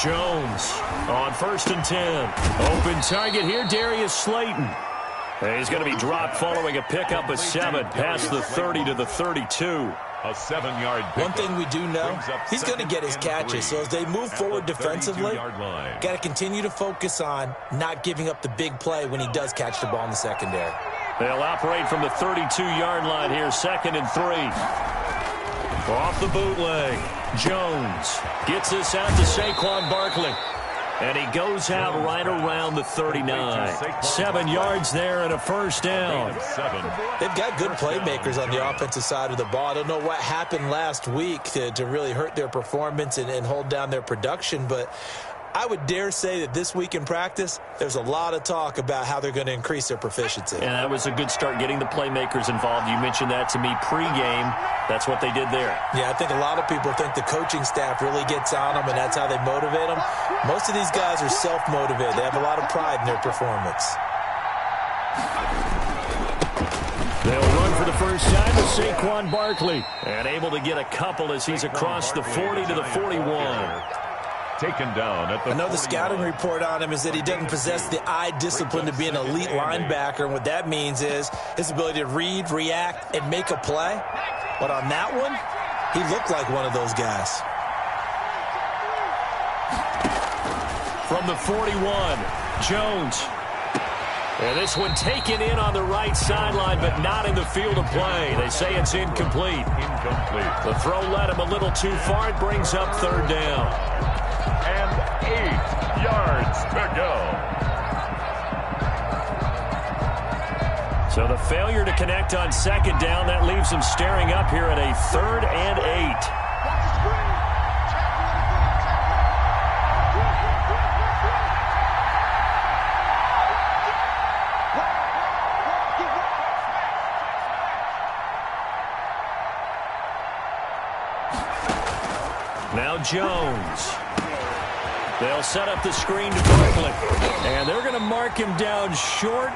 Jones on 1st and 10. Open target here, Darius Slayton. He's going to be dropped following a pickup of 7 past the 30 to the 32. A 7-yard pickup. One thing we do know, he's going to get his catches. So as they move forward defensively, got to continue to focus on not giving up the big play when he does catch the ball in the secondary. They'll operate from the 32-yard line here, 2nd and 3. Off the bootleg, Jones gets this out to Saquon Barkley. And he goes out right around the 39. 7 yards there and a first down. They've got good playmakers on the offensive side of the ball. I don't know what happened last week to really hurt their performance and hold down their production, but I would dare say that this week in practice, there's a lot of talk about how they're going to increase their proficiency. And that was a good start getting the playmakers involved. You mentioned that to me pregame. That's what they did there. Yeah, I think a lot of people think the coaching staff really gets on them, and that's how they motivate them. Most of these guys are self-motivated. They have a lot of pride in their performance. They'll run for the first time with Saquon Barkley. And able to get a couple as he's across the 40 to the 41. Taken down at the I know the scouting report on him is that he doesn't possess the eye discipline to be an elite linebacker, and what that means is his ability to read, react, and make a play. But on that one, he looked like one of those guys. From the 41, Jones. And this one taken in on the right sideline, but not in the field of play. They say it's incomplete. The throw led him a little too far. It brings up 3rd down. And 8 yards to go. So the failure to connect on 2nd down, that leaves him staring up here at a 3rd and 8. Now Jones. They'll set up the screen to Barkley. And they're going to mark him down short,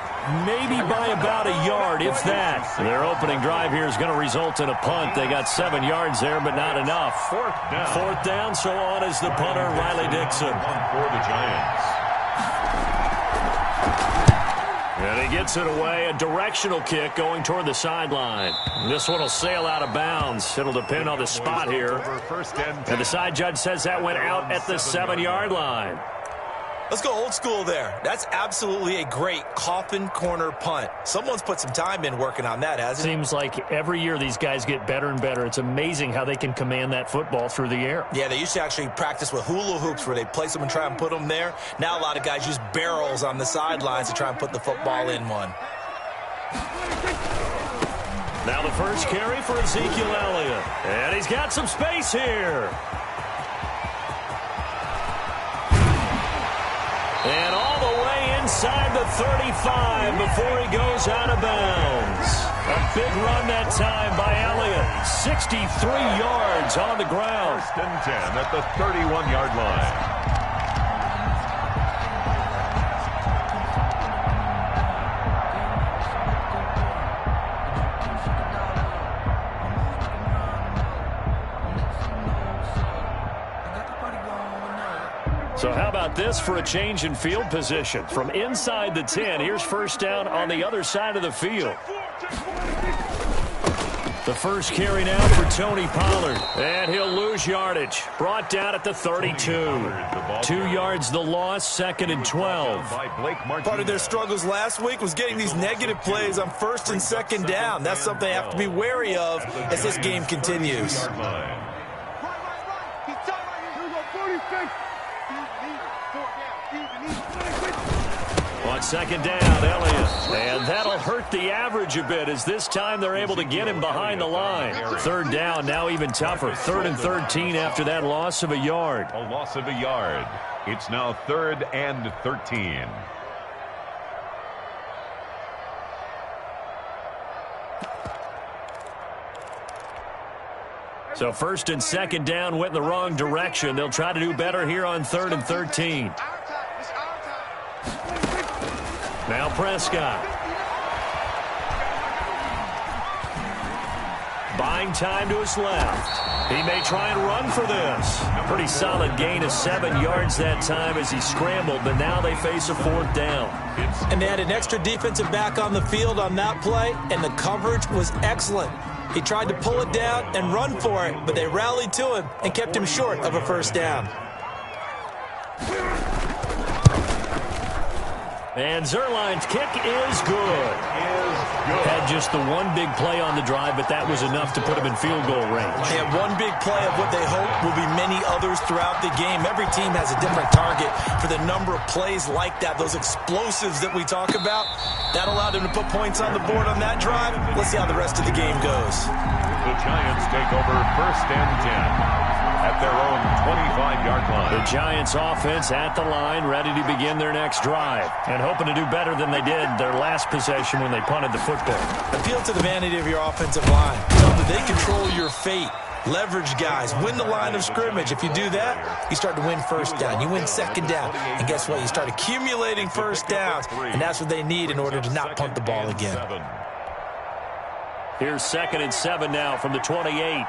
maybe by about a yard, if that. Their opening drive here is going to result in a punt. They got 7 yards there, but not enough. 4th down, so on is the punter, Riley Dixon. For the Giants. And he gets it away, a directional kick going toward the sideline. This one will sail out of bounds. It'll depend on the spot here. And the side judge says that went out at the 7-yard line. Let's go old school there. That's absolutely a great coffin corner punt. Someone's put some time in working on that, hasn't it? Seems like every year these guys get better and better. It's amazing how they can command that football through the air. Yeah, they used to actually practice with hula hoops where they place them and try and put them there. Now a lot of guys use barrels on the sidelines to try and put the football in one. Now the first carry for Ezekiel Elliott. And he's got some space here. And all the way inside the 35 before he goes out of bounds. A big run that time by Elliott. 63 yards on the ground. 1st and 10 at the 31-yard line. So how about this for a change in field position? From inside the 10, here's 1st down on the other side of the field. The first carry now for Tony Pollard. And he'll lose yardage. Brought down at the 32. 2 yards the loss, 2nd and 12. Part of their struggles last week was getting these negative plays on 1st and 2nd down. That's something they have to be wary of as this game continues. On 2nd down, Elliott. And that'll hurt the average a bit as this time they're able to get him behind the line. 3rd down, now even tougher. 3rd and 13 after that loss of a yard. A loss of a yard. It's now 3rd and 13. So 1st and 2nd down went in the wrong direction. They'll try to do better here on 3rd and 13. Now Prescott. Buying time to his left. He may try and run for this. Pretty solid gain of 7 yards that time as he scrambled, but now they face a 4th down. And they had an extra defensive back on the field on that play, and the coverage was excellent. He tried to pull it down and run for it, but they rallied to him and kept him short of a 1st down. And Zerline's kick is good. Had just the one big play on the drive, but that was enough to put him in field goal range. They had one big play of what they hope will be many others throughout the game. Every team has a different target for the number of plays like that, those explosives that we talk about. That allowed them to put points on the board on that drive. Let's see how the rest of the game goes. The Giants take over 1st and 10. At their own 25-yard line. The Giants offense at the line, ready to begin their next drive, and hoping to do better than they did their last possession when they punted the football. Appeal to the vanity of your offensive line. Tell them that they control your fate. Leverage guys. Win the line of scrimmage. If you do that, you start to win 1st down. You win 2nd down. And guess what? You start accumulating 1st downs, and that's what they need in order to not punt the ball again. Here's 2nd and 7 now from the 28.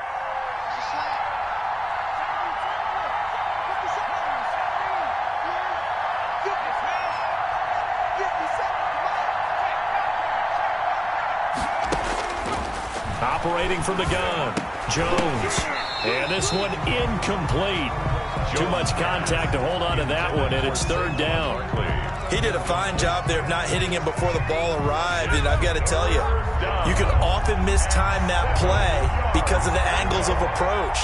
Operating from the gun, Jones. And this one incomplete. Too much contact to hold on to that one, and it's 3rd down. He did a fine job there of not hitting him before the ball arrived, and I've got to tell you, you can often mistime that play because of the angles of approach.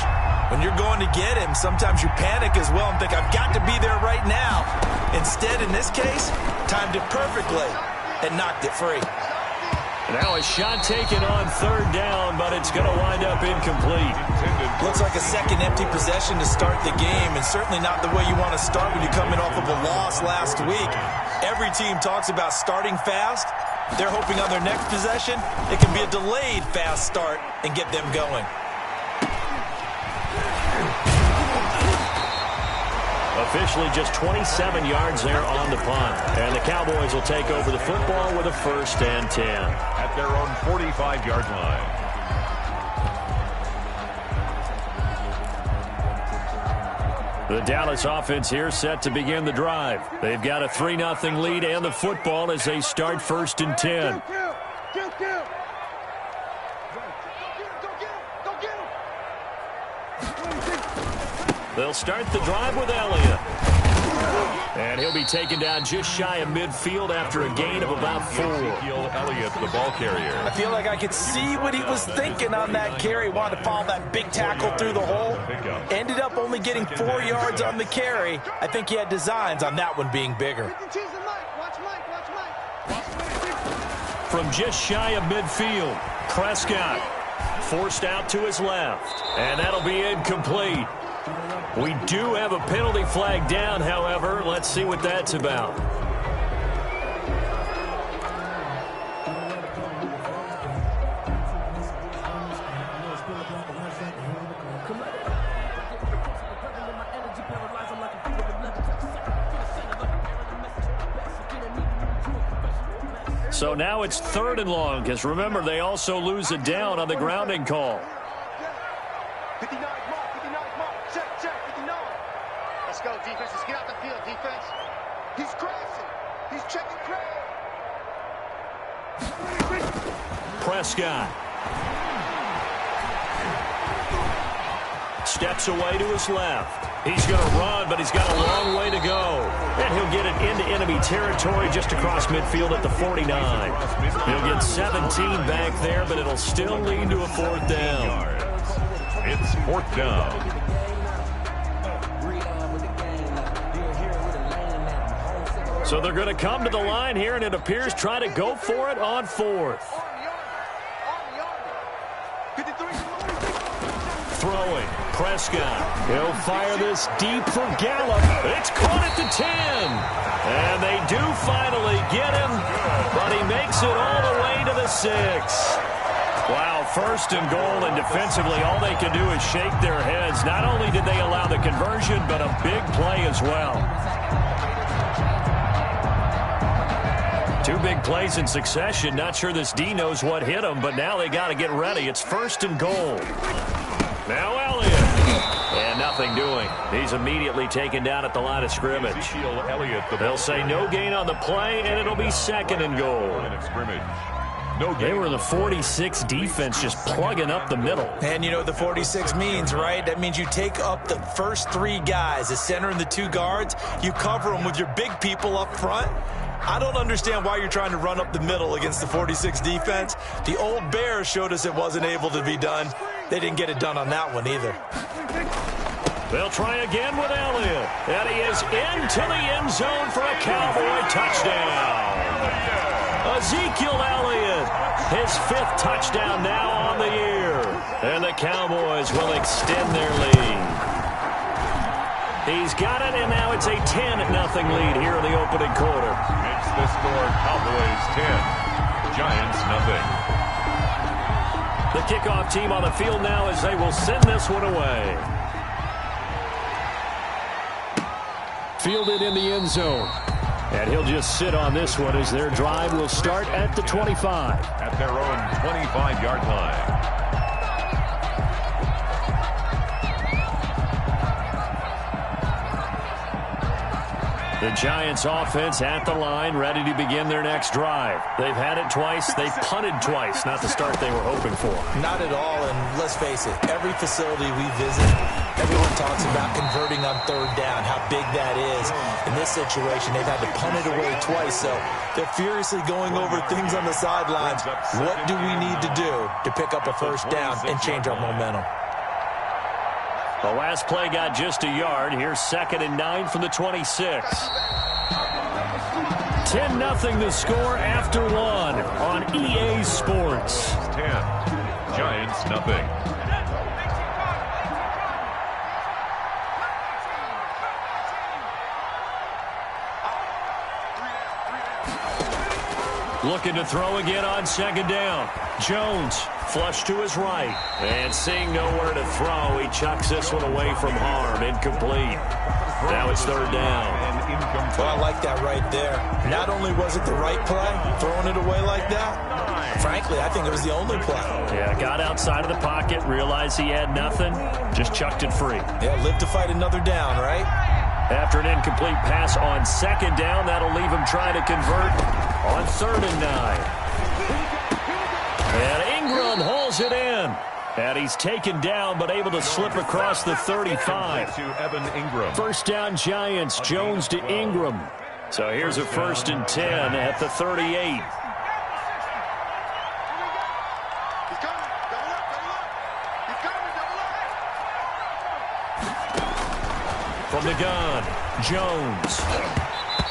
When you're going to get him, sometimes you panic as well and think, I've got to be there right now. Instead, in this case, timed it perfectly and knocked it free. Now a shot taken on 3rd down, but it's going to wind up incomplete. Looks like a second empty possession to start the game, and certainly not the way you want to start when you're coming off of a loss last week. Every team talks about starting fast. They're hoping on their next possession, it can be a delayed fast start and get them going. Officially just 27 yards there on the punt. And the Cowboys will take over the football with a 1st and 10. At their own 45-yard line. The Dallas offense here set to begin the drive. They've got a 3-0 lead and the football as they start 1st and 10. They'll start the drive with Elliott. And he'll be taken down just shy of midfield after a gain of about 4. Ezekiel Elliott, the ball carrier. I feel like I could see what he was thinking on that carry. Wanted to follow that big tackle through the hole. Ended up only getting 4 yards on the carry. I think he had designs on that one being bigger. From just shy of midfield, Prescott forced out to his left. And that'll be incomplete. We do have a penalty flag down, however. Let's see what that's about. So now it's 3rd and long, because remember, they also lose a down on the grounding call. 59 mark, check, 59. Let's go, defense. Let's get out the field, defense. He's crossing. He's checking Craig. Prescott. Steps away to his left. He's going to run, but he's got a long way to go. And he'll get it into enemy territory just across midfield at the 49. He'll get 17 back there, but it'll still lead to a 4th down. It's 4th down. So they're going to come to the line here, and it appears try to go for it on 4th. Throwing. Prescott. He'll fire this deep for Gallup. It's caught at the 10. And they do finally get him, but he makes it all the way to the 6. Wow, 1st and goal, and defensively all they can do is shake their heads. Not only did they allow the conversion, but a big play as well. Two big plays in succession. Not sure this D knows what hit him, but now they got to get ready. It's 1st and goal. Now Elliott. And nothing doing. He's immediately taken down at the line of scrimmage. They'll say no gain on the play, and it'll be 2nd and goal. They were the 46 defense just plugging up the middle. And you know what the 46 means, right? That means you take up the first 3 guys, the center and the 2 guards. You cover them with your big people up front. I don't understand why you're trying to run up the middle against the 46 defense. The old Bears showed us it wasn't able to be done. They didn't get it done on that one either. They'll try again with Elliott. And he is into the end zone for a Cowboy touchdown. Ezekiel Elliott, his 5th touchdown now on the year. And the Cowboys will extend their lead. He's got it, and now it's a 10-0 lead here in the opening quarter. Makes the score Cowboys 10, Giants nothing. The kickoff team on the field now as they will send this one away. Fielded in the end zone. And he'll just sit on this one as their drive will start at the 25. At their own 25-yard line. The Giants offense at the line, ready to begin their next drive. They've had it twice. They've punted twice. Not the start they were hoping for. Not at all, and let's face it, every facility we visit, everyone talks about converting on 3rd down, how big that is. In this situation, they've had to punt it away twice, so they're furiously going over things on the sidelines. What do we need to do to pick up a 1st down and change our momentum? The last play got just a yard. Here's 2nd and 9 from the 26. 10-0 the score after 1 on EA Sports. 10, Giants nothing. Looking to throw again on 2nd down. Jones flush to his right. And seeing nowhere to throw, he chucks this one away from harm. Incomplete. Now it's 3rd down. Well, I like that right there. Not only was it the right play, throwing it away like that, frankly, I think it was the only play. Yeah, got outside of the pocket, realized he had nothing, just chucked it free. Yeah, live to fight another down, right? After an incomplete pass on 2nd down, that'll leave him trying to convert on 3rd and 9. And Ingram hauls it in. And he's taken down, but able to slip across the 35. To Evan Ingram. 1st down Giants, Jones to Ingram. So here's a 1st and 10 at the 38. From the gun, Jones.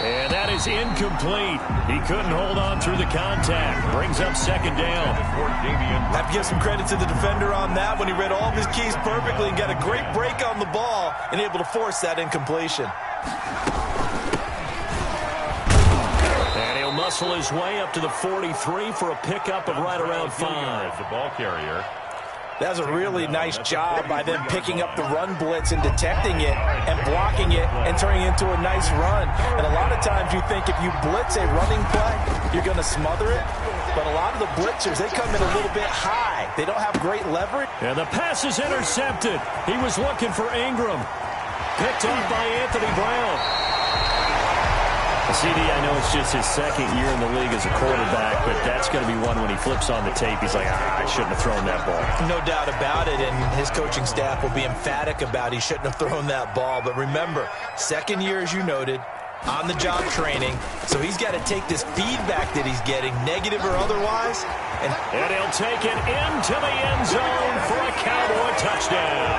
And that is incomplete. He couldn't hold on through the contact. Brings up 2nd down. I have to give some credit to the defender on that when he read all of his keys perfectly and got a great break on the ball and able to force that incompletion. And he'll muscle his way up to the 43 for a pickup of right around 5. The ball carrier. That was a really nice job by them picking up the run blitz and detecting it and blocking it and turning it into a nice run. And a lot of times you think if you blitz a running play, you're going to smother it. But a lot of the blitzers, they come in a little bit high. They don't have great leverage. And the pass is intercepted. He was looking for Ingram. Picked up by Anthony Brown. CD, I know it's just his 2nd year in the league as a quarterback, but that's going to be one when he flips on the tape. He's like, I shouldn't have thrown that ball. No doubt about it, and his coaching staff will be emphatic about he shouldn't have thrown that ball. But remember, 2nd year, as you noted, on-the-job training, so he's got to take this feedback that he's getting, negative or otherwise. And he'll take it into the end zone for a Cowboy touchdown.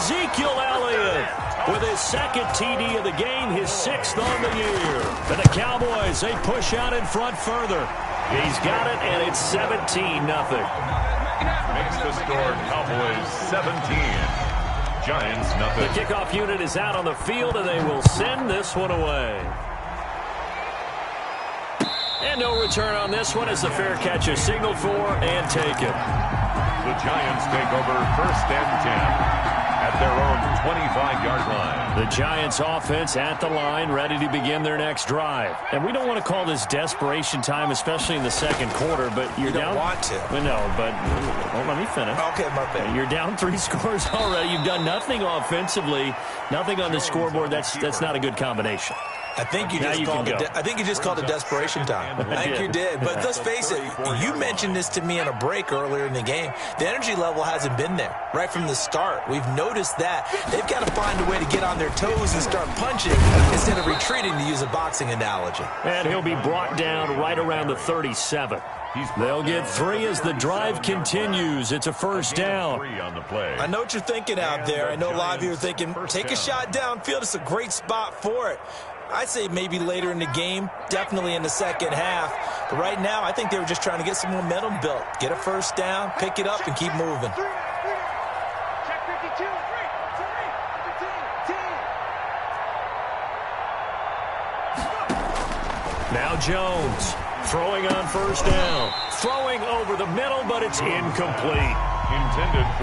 Ezekiel Elliott with his 2nd TD of the game, his 6th on the year. For the Cowboys, they push out in front further. He's got it, and it's 17-0. Makes the score Cowboys 17. Giants nothing. The kickoff unit is out on the field, and they will send this one away. And no return on this one as the fair catch is signaled for and taken. The Giants take over 1st and 10. at their own 25-yard line. The Giants offense at the line, ready to begin their next drive. And we don't want to call this desperation time, especially in the second quarter, but you're down. You don't want to. Well, no, but well, let me finish. Okay, my bad. You're down 3 scores already. You've done nothing offensively, nothing on the scoreboard. That's not a good combination. I think you just called it desperation time. I think you did. But let's face it, you mentioned this to me in a break earlier in the game. The energy level hasn't been there right from the start. We've noticed that. They've got to find a way to get on their toes and start punching instead of retreating, to use a boxing analogy. And he'll be brought down right around the 37. They'll get 3 as the drive continues. It's a first down. I know what you're thinking out there. I know a lot of you are thinking, take a shot downfield. It's a great spot for it. I'd say maybe later in the game, definitely in the second half. But right now, I think they were just trying to get some momentum built. Get a first down, pick it up, and keep moving. Now Jones throwing on first down. Throwing over the middle, but it's incomplete.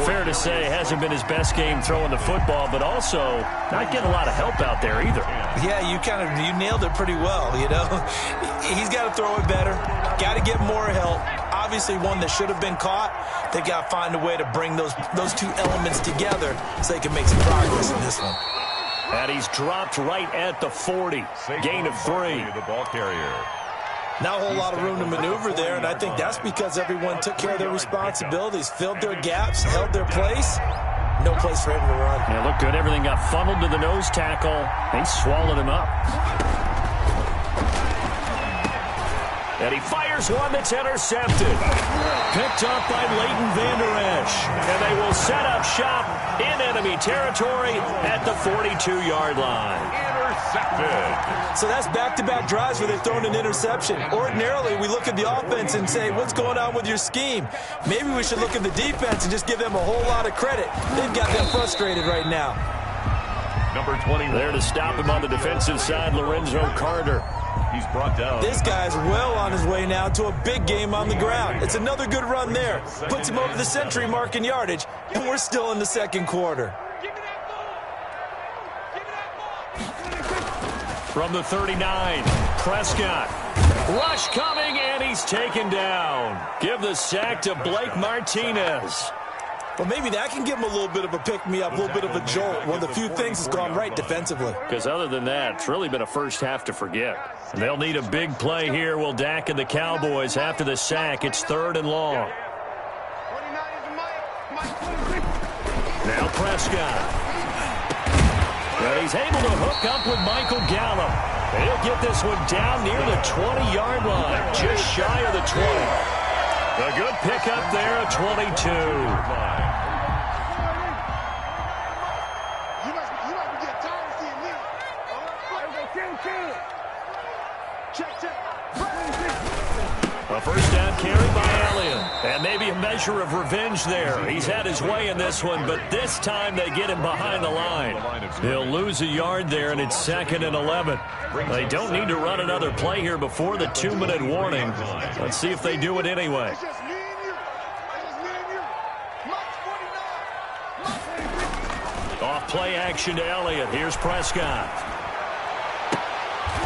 Fair to say, hasn't been his best game throwing the football, but also not getting a lot of help out there either. Yeah, you nailed it pretty well, you know. He's got to throw it better. Got to get more help. Obviously one that should have been caught. They got to find a way to bring those two elements together so they can make some progress in this one. And he's dropped right at the 40. Gain of 3. The ball carrier. Not a whole lot of room to maneuver there, and I think that's because everyone took care of their responsibilities, filled their gaps, held their place. No place for him to run. Yeah, looked good. Everything got funneled to the nose tackle. They swallowed him up. And he fires one that's intercepted. Picked up by Leighton Vander Esch. And they will set up shop in enemy territory at the 42-yard line. Intercepted. So that's back-to-back drives where they've thrown an interception. Ordinarily, we look at the offense and say, what's going on with your scheme? Maybe we should look at the defense and just give them a whole lot of credit. They've got them frustrated right now. Number 20. There to stop him on the defensive side, Lorenzo Carter. He's brought down. This guy's well on his way now to a big game on the ground. It's another good run there. Puts him over the century mark in yardage, and we're still in the second quarter. From the 39, Prescott. Rush coming, and he's taken down. Give the sack to Blake Martinez. Well, maybe that can give him a little bit of a pick-me-up, a little bit of a jolt. One of the few things that's gone right defensively. Because other than that, it's really been a first half to forget. And they'll need a big play here, will Dak and the Cowboys after the sack. It's 3rd and long. Now Prescott. And he's able to hook up with Michael Gallup. He'll get this one down near the 20-yard line, just shy of the 20. A good pickup there at 22. A first down carry by Elliott. And maybe a measure of revenge there. He's had his way in this one, but this time they get him behind the line. He'll lose a yard there, and it's 2nd and 11. They don't need to run another play here before the 2-minute warning. Let's see if they do it anyway. Off play action to Elliott. Here's Prescott.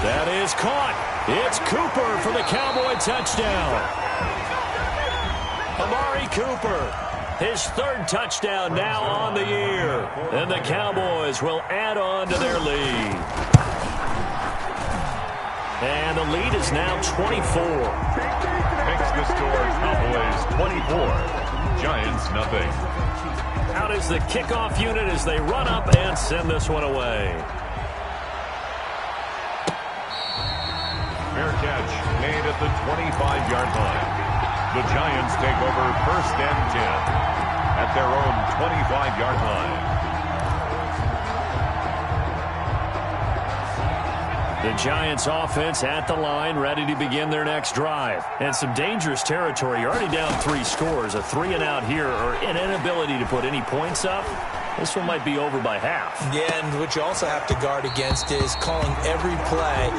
That is caught. It's Cooper for the Cowboy touchdown. Amari Cooper, his 3rd touchdown now on the year. And the Cowboys will add on to their lead. And the lead is now 24. Makes the score Cowboys 24. Giants nothing. Out is the kickoff unit as they run up and send this one away. Fair catch made at the 25-yard line. The Giants take over 1st and 10 at their own 25-yard line. The Giants offense at the line, ready to begin their next drive. And some dangerous territory. You're already down 3 scores. A 3-and-out here, or an inability to put any points up. This one might be over by half. Yeah, and what you also have to guard against is calling every play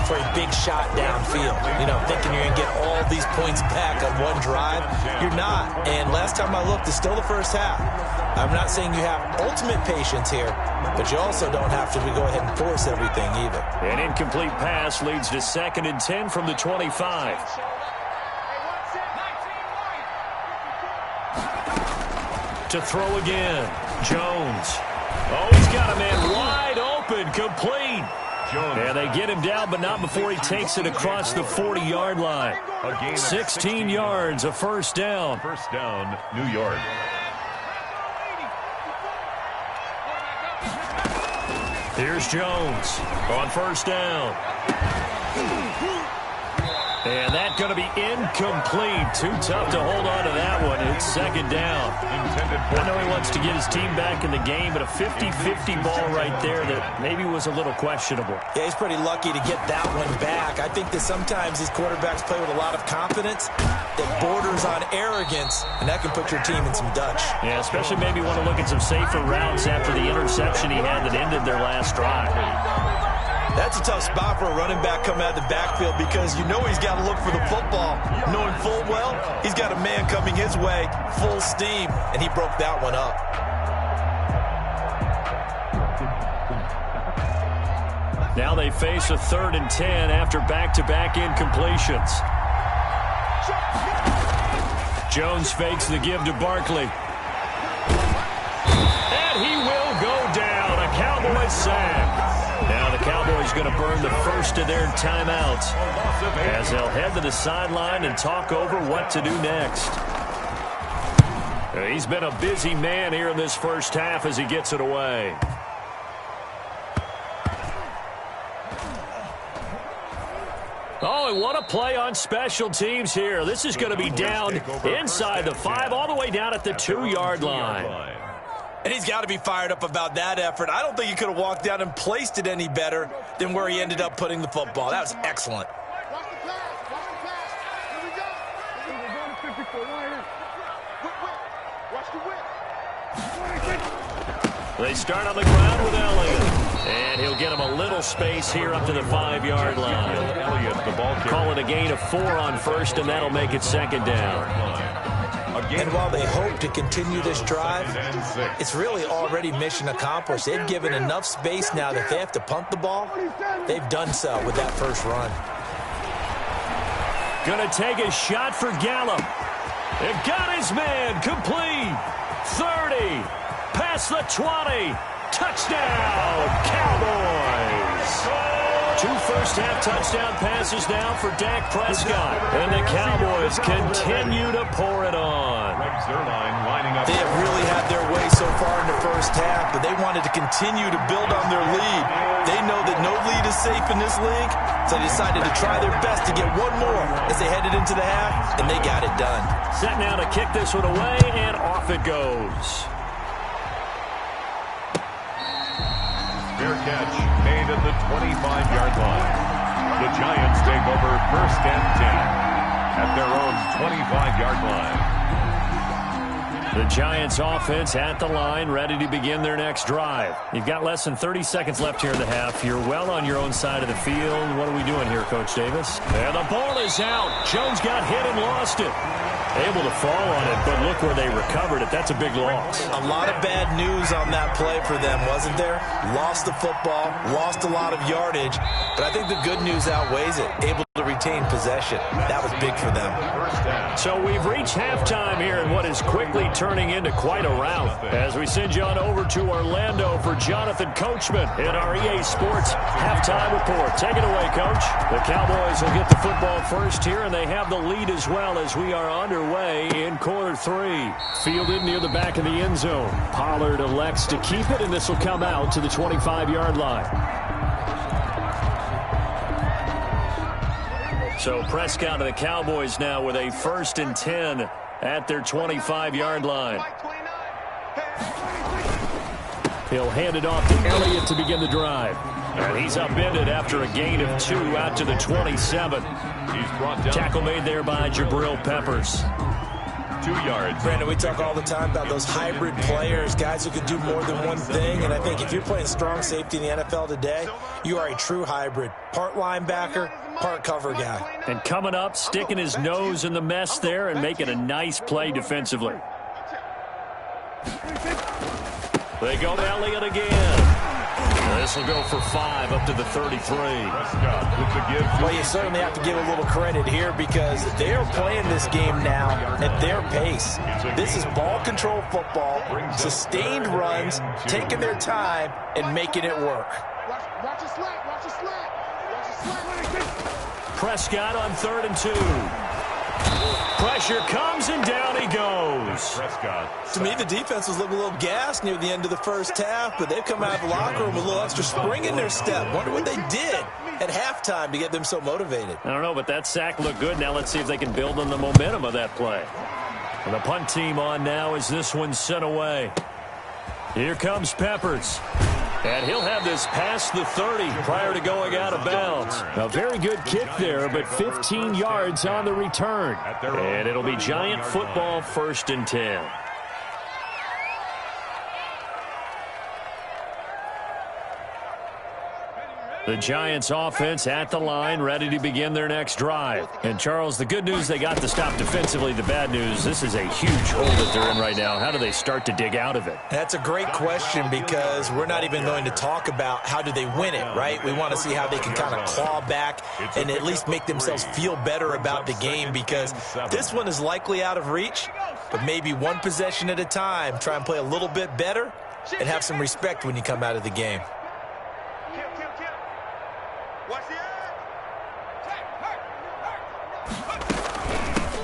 for a big shot downfield. You know, thinking you're going to get all these points back on one drive. You're not. And last time I looked, it's still the first half. I'm not saying you have ultimate patience here, but you also don't have to go ahead and force everything either. An incomplete pass leads to 2nd and 10 from the 25. To throw again, Jones. Oh, he's got a man wide open, complete. And they get him down, but not before he takes it across the 40-yard line. 16 yards, a first down. First down, New York. Here's Jones on first down. And that's going to be incomplete. Too tough to hold on to that one. It's 2nd down. I know he wants to get his team back in the game, but a 50-50 ball right there that maybe was a little questionable. Yeah, he's pretty lucky to get that one back. I think that sometimes these quarterbacks play with a lot of confidence that borders on arrogance, and that can put your team in some Dutch. Yeah, especially maybe want to look at some safer routes after the interception he had that ended their last drive. That's a tough spot for a running back coming out of the backfield because you know he's got to look for the football, knowing full well he's got a man coming his way, full steam, and he broke that one up. Now they face a 3rd and 10 after back-to-back incompletions. Jones fakes the give to Barkley. And he will go down. A Cowboys sack. Now the Cowboys going to burn the first of their timeouts as they'll head to the sideline and talk over what to do next. He's been a busy man here in this first half as he gets it away. Oh, and what a play on special teams here. This is going to be down inside the 5, all the way down at the 2-yard line. And he's got to be fired up about that effort. I don't think he could have walked down and placed it any better than where he ended up putting the football. That was excellent. Watch the pass. Watch the pass. Here we go. We're going to 54 right here. Watch the whip. They start on the ground with Elliott. And he'll get him a little space here up to the 5-yard line. Elliott, the ball carrier. Call it a gain of 4 on first, and that'll make it 2nd down. And while they hope to continue this drive, it's really already mission accomplished. They've given enough space now that they have to punt the ball. They've done so with that first run. Gonna take a shot for Gallup. They've got his man complete. 30, past the 20. Touchdown, Cowboys. 2 first-half touchdown passes now for Dak Prescott. And the Cowboys continue to pour it on. They have really had their way so far in the first half, but they wanted to continue to build on their lead. They know that no lead is safe in this league, so they decided to try their best to get one more as they headed into the half, and they got it done. Set now to kick this one away, and off it goes. Fair catch made at the 25-yard line. The Giants take over 1st and 10 at their own 25-yard line. The Giants offense at the line, ready to begin their next drive. You've got less than 30 seconds left here in the half. You're well on your own side of the field. What are we doing here, Coach Davis? And the ball is out. Jones got hit and lost it. Able to fall on it, but look where they recovered it. That's a big loss. A lot of bad news on that play for them, wasn't there? Lost the football, lost a lot of yardage, but I think the good news outweighs it. Able to retain possession. That was big for them. So we've reached halftime here in what is quickly turning into quite a rout. As we send you on over to Orlando for Jonathan Coachman in our EA Sports halftime report. Take it away, Coach. The Cowboys will get the football first here, and they have the lead as well as we are underway in quarter 3. Fielded near the back of the end zone. Pollard elects to keep it, and this will come out to the 25-yard line. So Prescott and the Cowboys now with a 1st and 10 at their 25-yard line. He'll hand it off to Elliott to begin the drive. And he's upended after a gain of 2 out to the 27. Tackle made there by Jabril Peppers. 2 yards. Brandon, we talk all the time about those hybrid players, guys who can do more than one thing. And I think if you're playing strong safety in the NFL today, you are a true hybrid. Part linebacker, part cover guy. And coming up, sticking his nose in the mess there and making a nice play defensively. They go to Elliott again. This will go for 5 up to the 33. Well, you certainly have to give a little credit here because they are playing this game now at their pace. This is ball control football, sustained runs, taking their time, and making it work. Watch it slap. Watch it slap. Watch it slap. Prescott on 3rd and 2. Pressure comes, and down he goes. To me, the defense was looking a little gassed near the end of the first half, but they've come out of the locker room with a little extra spring in their step. Wonder what they did at halftime to get them so motivated. I don't know, but that sack looked good. Now let's see if they can build on the momentum of that play. And the punt team on now as this one's sent away. Here comes Peppers. And he'll have this past the 30 prior to going out of bounds. A very good kick there, but 15 yards on the return. And it'll be Giant football, 1st and 10. The Giants offense at the line, ready to begin their next drive. And, Charles, the good news, they got to stop defensively. The bad news, this is a huge hole that they're in right now. How do they start to dig out of it? That's a great question because we're not even going to talk about how do they win it, right? We want to see how they can kind of claw back and at least make themselves feel better about the game because this one is likely out of reach, but maybe one possession at a time. Try and play a little bit better and have some respect when you come out of the game.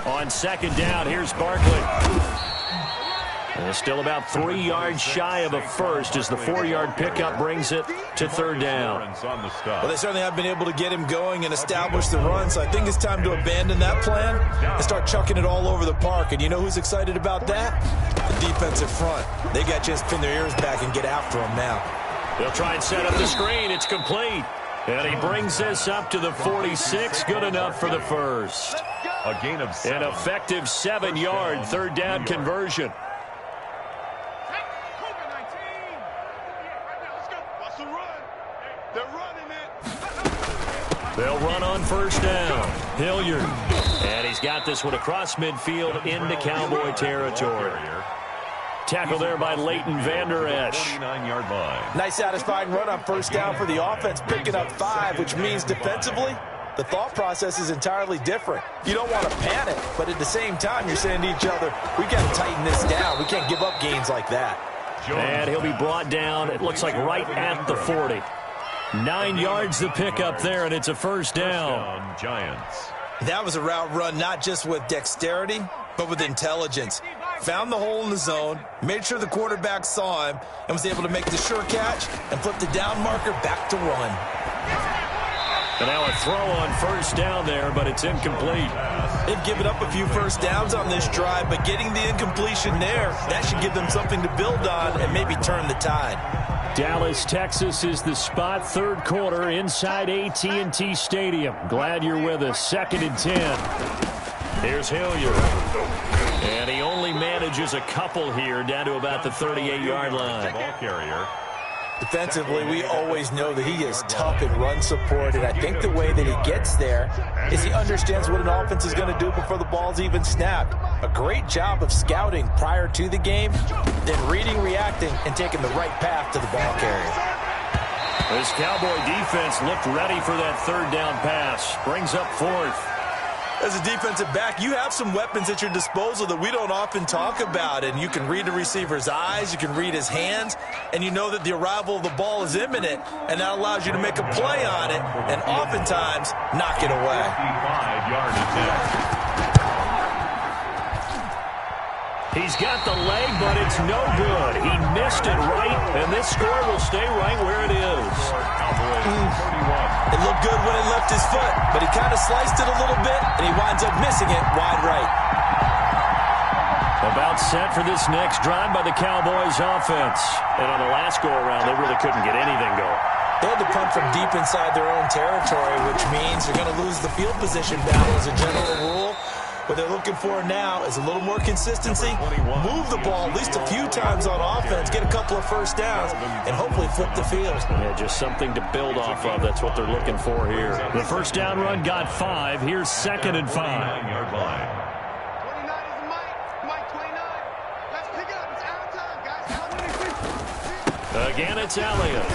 On 2nd down, here's Barkley. And still about 3 yards shy of a first as the 4-yard pickup brings it to 3rd down. Well, they certainly have been able to get him going and establish the run, so I think it's time to abandon that plan and start chucking it all over the park. And you know who's excited about that? The defensive front. They got a chance to pin their ears back and get after him now. They'll try and set up the screen. It's complete. And he brings this up to the 46. Good enough for the first. A gain of 7. An effective 7-yard 3rd down conversion. They'll run on 1st down. Hilliard. And he's got this one across midfield into Cowboy territory. Tackle there by Leighton Vander Esch. 49-yard line. Nice satisfying run on 1st down for the offense, picking up 5, which means defensively, the thought process is entirely different. You don't want to panic, but at the same time, you're saying to each other, we got to tighten this down. We can't give up gains like that. And he'll be brought down, it looks like right at the 40. 9 yards the pickup there, and it's a 1st down. Giants. That was a route run not just with dexterity, but with intelligence. Found the hole in the zone, made sure the quarterback saw him, and was able to make the sure catch and flip the down marker back to run. And now a throw on 1st down there, but it's incomplete. They've given up a few 1st downs on this drive, but getting the incompletion there, that should give them something to build on and maybe turn the tide. Dallas, Texas is the spot. 3rd quarter inside AT&T Stadium. Glad you're with us. 2nd and 10. Here's Hilliard. And he only manages a couple here down to about the 38-yard line. Ball carrier. Defensively, we always know that he is tough in run support, and I think the way that he gets there is he understands what an offense is going to do before the ball's even snapped. A great job of scouting prior to the game, then reading, reacting, and taking the right path to the ball carrier. This Cowboy defense looked ready for that 3rd down pass. Brings up 4th. As a defensive back, you have some weapons at your disposal that we don't often talk about, and you can read the receiver's eyes, you can read his hands, and you know that the arrival of the ball is imminent, and that allows you to make a play on it and oftentimes knock it away. 55-yard attempt. He's got the leg, but it's no good. He missed it right, and this score will stay right where it is. It looked good when it left his foot, but he kind of sliced it a little bit, and he winds up missing it wide right. About set for this next drive by the Cowboys offense. And on the last go-around, they really couldn't get anything going. They had to punt from deep inside their own territory, which means they're going to lose the field position battle as a general rule. What they're looking for now is a little more consistency, move the ball at least a few times on offense, get a couple of first downs, and hopefully flip the field. Yeah, just something to build off of. That's what they're looking for here. The first down run got 5. Here's 2nd and 5. 29 is Mike 29. Let's pick it up. It's out of time, guys. Again, it's Elliott.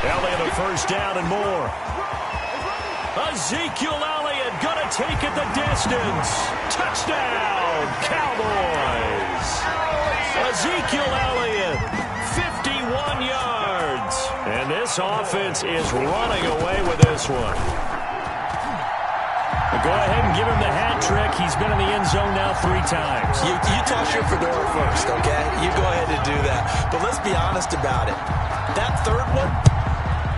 Elliott a first down and more. Ezekiel Elliott going to take it the distance. Touchdown, Cowboys. Ezekiel Elliott, 51 yards. And this offense is running away with this one. Go ahead and give him the hat trick. He's been in the end zone now 3 times. You toss your fedora first, okay? You go ahead and do that. But let's be honest about it. That third one,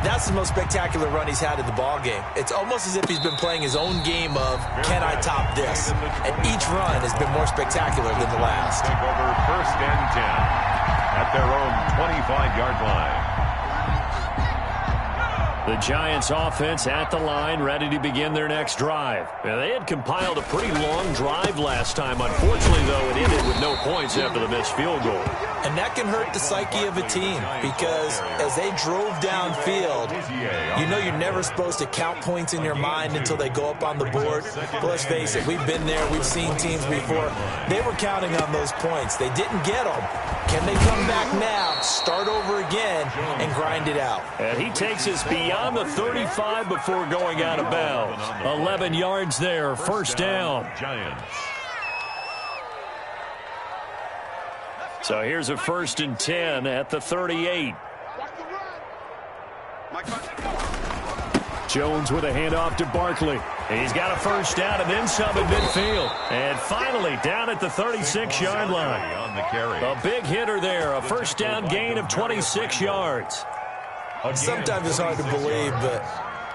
that's the most spectacular run he's had in the ballgame. It's almost as if he's been playing his own game of, can I top this? And each run has been more spectacular than the last. Take over 1st and 10 at their own 25-yard line. The Giants offense at the line, ready to begin their next drive. Now, they had compiled a pretty long drive last time. Unfortunately, though, it ended with no points after the missed field goal. And that can hurt the psyche of a team because as they drove downfield, you know you're never supposed to count points in your mind until they go up on the board. But let's face it, we've been there. We've seen teams before. They were counting on those points. They didn't get them. Can they come back now, start over again, and grind it out? And he takes us beyond the 35 before going out of bounds. 11 yards there, first down. Giants. So here's a 1st and 10 at the 38. Jones with a handoff to Barkley. He's got a first down and then some at midfield. And finally down at the 36-yard line. On the carry. A big hitter there, a first down gain of 26 yards. Sometimes it's hard to believe, but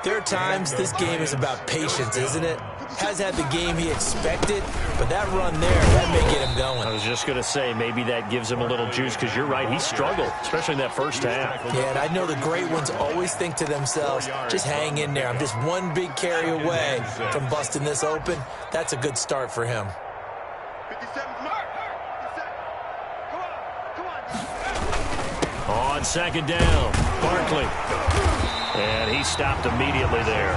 there are times this game is about patience, isn't it? Has had the game he expected, but that run there, that may get him going. I was just going to say, maybe that gives him a little juice, because you're right, he struggled, especially in that first half. Yeah, and I know the great ones always think to themselves, just hang in there. I'm just one big carry away from busting this open. That's a good start for him. 57 mark. Come on. On 2nd down, Barkley. And he stopped immediately there.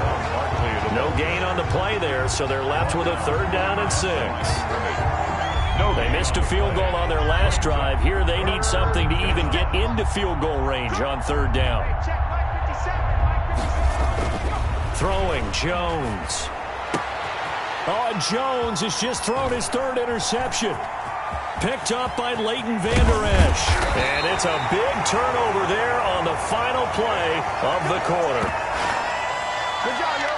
No gain on the play there, so they're left with a 3rd down and 6. They missed a field goal on their last drive. Here they need something to even get into field goal range on 3rd down. Throwing, Jones. Oh, and Jones has just thrown his 3rd interception. Picked up by Leighton Vander Esch. And it's a big turnover there on the final play of the quarter. Good job, yo.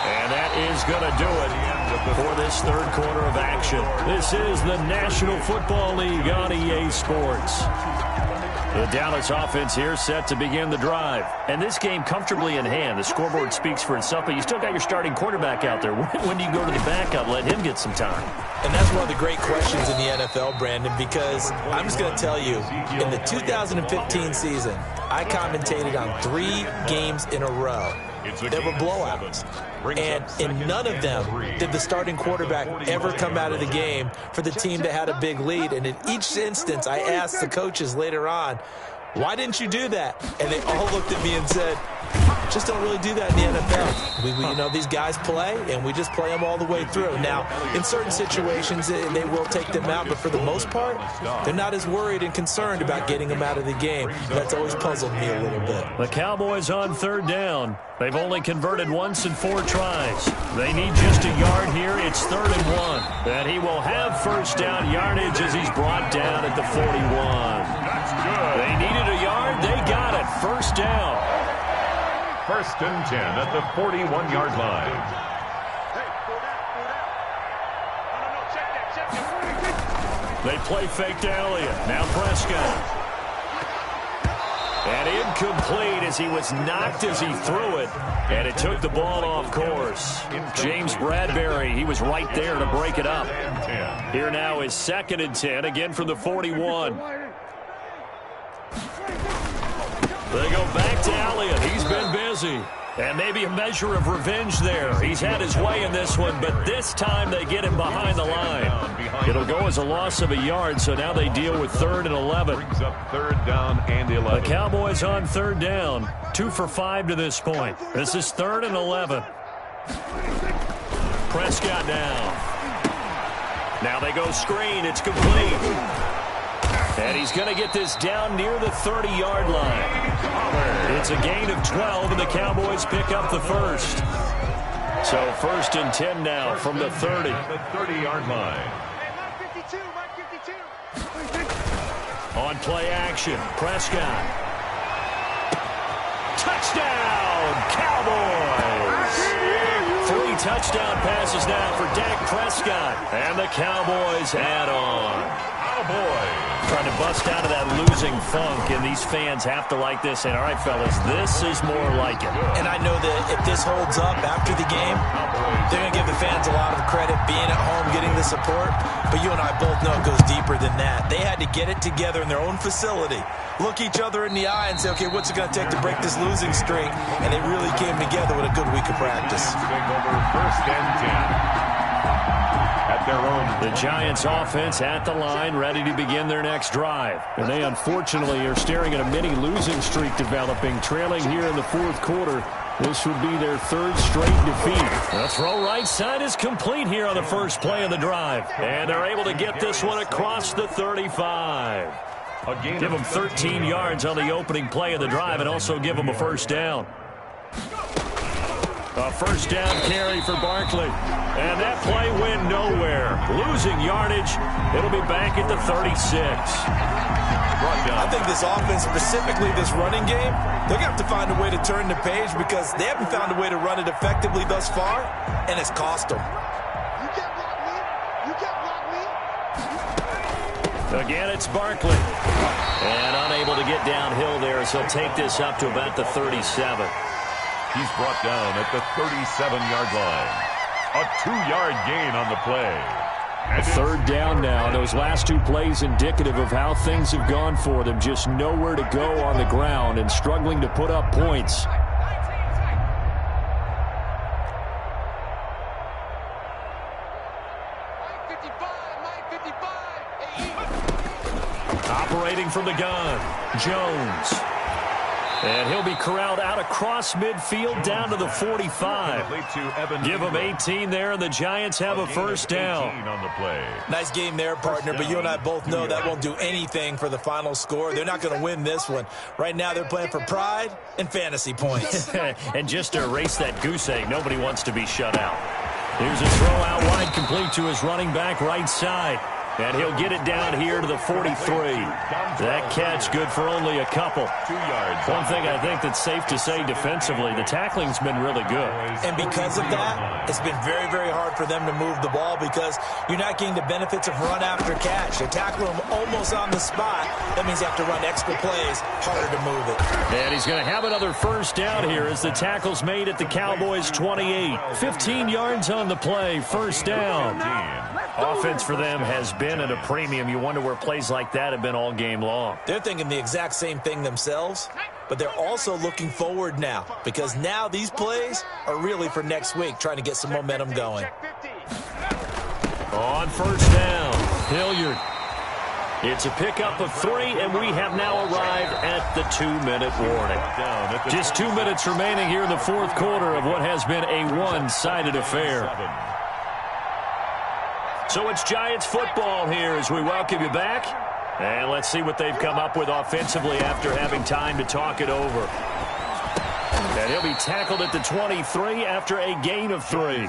And that is going to do it for this 3rd quarter of action. This is the National Football League on EA Sports. The Dallas offense here set to begin the drive. And this game comfortably in hand. The scoreboard speaks for itself, but you still got your starting quarterback out there. When do you go to the backup? Let him get some time. And that's one of the great questions in the NFL, Brandon, because I'm just going to tell you, in the 2015 season, I commentated on 3 games in a row. There were blowouts. And in none of them did the starting quarterback ever come out of the game for the team that had a big lead. And in each instance, I asked the coaches later on, why didn't you do that? And they all looked at me and said, just don't really do that in the NFL. You know, these guys play, and we just play them all the way through. Now, in certain situations, they will take them out, but for the most part, they're not as worried and concerned about getting them out of the game. That's always puzzled me a little bit. The Cowboys on 3rd down. They've only converted once in 4 tries. They need just a yard here. It's 3rd and 1. And he will have first down yardage as he's brought down at the 41. That's good. They needed a yard. They got it. First down. 1st and 10 at the 41-yard line. They play fake to Elliott. Now Prescott. And incomplete as he was knocked as he threw it. And it took the ball off course. James Bradbury, he was right there to break it up. Here now is 2nd and 10, again from the 41. They go back to Elliott. He's been busy. And maybe a measure of revenge there. He's had his way in this one, but this time they get him behind the line. It'll go as a loss of a yard, so now they deal with 3rd and 11. Brings up 3rd down and 11. The Cowboys on 3rd down, 2 for 5 to this point. This is 3rd and 11. Prescott down. Now they go screen. It's complete. And he's going to get this down near the 30-yard line. It's a gain of 12, and the Cowboys pick up the first. So 1st and 10 now from the 30. The 30-yard line. On play action, Prescott. Touchdown, Cowboys! 3 touchdown passes now for Dak Prescott. And the Cowboys add on. Cowboys. Trying to bust out of that losing funk, and these fans have to like this. And all right, fellas, this is more like it. And I know that if this holds up after the game, they're going to give the fans a lot of credit being at home, getting the support. But you and I both know it goes deeper than that. They had to get it together in their own facility, look each other in the eye and say, okay, what's it going to take to break this losing streak? And they really came together with a good week of practice. Take over 1st and 10. At their own. The Giants offense at the line, ready to begin their next drive. And they unfortunately are staring at a mini losing streak developing, trailing here in the 4th quarter. This would be their 3rd straight defeat. The throw right side is complete here on the first play of the drive. And they're able to get this one across the 35. Give them 13 yards on the opening play of the drive and also give them a 1st down. A 1st down carry for Barkley. And that play went nowhere. Losing yardage. It'll be back at the 36. I think this offense, specifically this running game, they're going to have to find a way to turn the page because they haven't found a way to run it effectively thus far, and it's cost them. You can't block me. You can't block me. Again, it's Barkley. And unable to get downhill there as he'll take this up to about the 37. He's brought down at the 37-yard line. A 2-yard gain on the play. And 3rd down now. Those last 2 plays indicative of how things have gone for them. Just nowhere to go on the ground and struggling to put up points. Operating from the gun, Jones. And he'll be corralled out across midfield down to the 45. Give him 18 there, and the Giants have a 1st down. On the play. Nice game there, partner, but you and I both know that won't do anything for the final score. They're not going to win this one. Right now they're playing for pride and fantasy points. And just to erase that goose egg, nobody wants to be shut out. Here's a throw out wide, complete to his running back right side. And he'll get it down here to the 43. That catch good for only a couple. 2 yards. One thing I think that's safe to say defensively, the tackling's been really good. And because of that, it's been very, very hard for them to move the ball because you're not getting the benefits of run after catch. They tackle him almost on the spot. That means you have to run extra plays, harder to move it. And he's going to have another 1st down here as the tackle's made at the Cowboys' 28. 15 yards on the play, 1st down. Offense for them has been at a premium. You wonder where plays like that have been all game long. They're thinking the exact same thing themselves, but they're also looking forward now because now these plays are really for next week, trying to get some momentum going. On 1st down, Hilliard. It's a pickup of 3, and we have now arrived at the 2-minute warning. Just 2 minutes remaining here in the 4th quarter of what has been a one-sided affair. So it's Giants football here as we welcome you back. And let's see what they've come up with offensively after having time to talk it over. And he'll be tackled at the 23 after a gain of 3.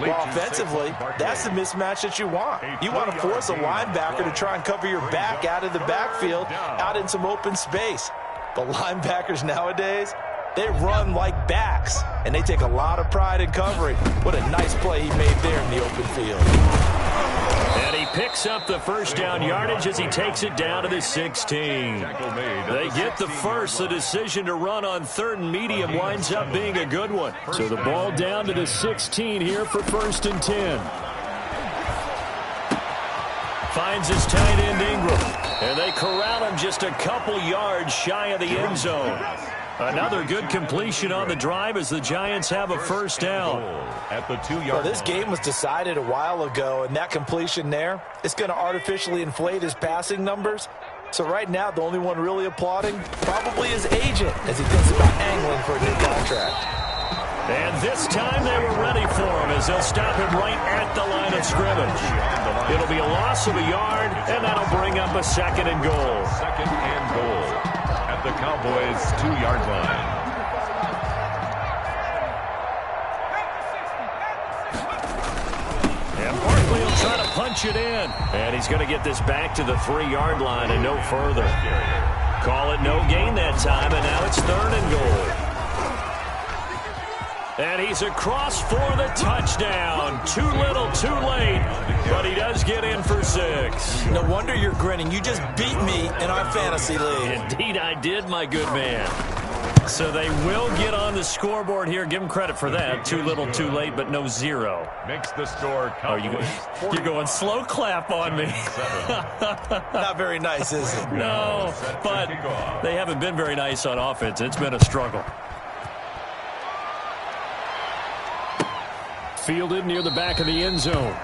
Well, offensively, that's the mismatch that you want. You want to force a linebacker to try and cover your back out of the backfield, out in some open space. But linebackers nowadays, they run like backs, and they take a lot of pride in covering. What a nice play he made there in the open field. And he picks up the 1st down yardage as he takes it down to the 16. They get the first. The decision to run on 3rd and medium winds up being a good one. So the ball down to the 16 here for 1st and 10. Finds his tight end Ingram. And they corral him just a couple yards shy of the end zone. Another good completion on the drive as the Giants have a first down. At the 2-yard line. Well, this game was decided a while ago, and that completion there, it's going to artificially inflate his passing numbers. So right now, the only one really applauding probably his agent as he thinks about angling for a new contract. And this time they were ready for him as they'll stop him right at the line of scrimmage. It'll be a loss of a yard, and that'll bring up a second and goal. Second and goal at the Cowboys' 2-yard line. And Barkley will try to punch it in. And he's going to get this back to the 3-yard line and no further. Call it no gain that time, and now it's third and goal. And he's across for the touchdown. Too little, too late, but he does get in for 6. No wonder you're grinning. You just beat me in our fantasy league. Indeed I did, my good man. So they will get on the scoreboard here. Give them credit for that. Too little, too late, but no 0. Makes the score. Oh, you're going slow clap on me. Not very nice, is it? No, but they haven't been very nice on offense. It's been a struggle. Fielded near the back of the end zone.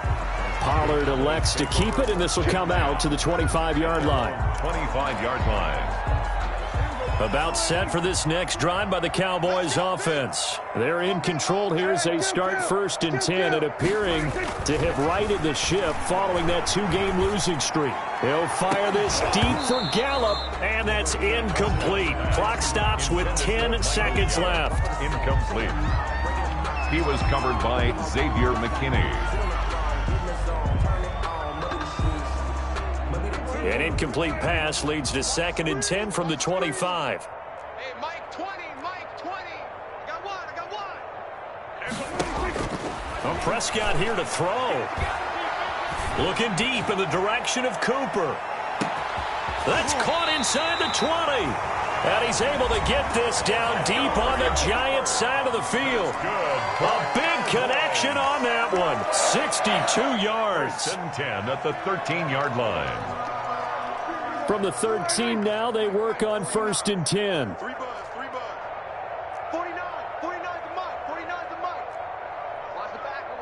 Pollard elects to keep it, and this will come out to the 25-yard line. 25-yard line. About set for this next drive by the Cowboys offense. They're in control here as they start 1st and 10 and appearing to have righted the ship following that 2-game losing streak. He'll fire this deep for Gallup, and that's incomplete. Clock stops with 10 seconds left. Incomplete. He was covered by Xavier McKinney. An incomplete pass leads to 2nd and 10 from the 25. Hey, Mike 20, Mike 20. I got one. Well, Prescott here to throw. Looking deep in the direction of Cooper. That's caught inside the 20. And he's able to get this down deep on the Giants side of the field. A big connection on that one. 62 yards. 10 at the 13-yard line. From the 13 now, they work on 1st and 10. 3 bucks. 49 to Mike. 49 to Mike. Watch the backer.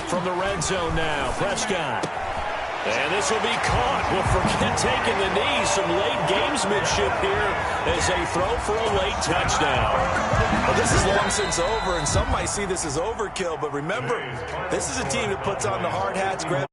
From the red zone now, Prescott. And this will be caught. Well, forget taking the knee. Some late gamesmanship here as they throw for a late touchdown. Well, this is long since over, and some might see this as overkill. But remember, this is a team that puts on the hard hats, grabs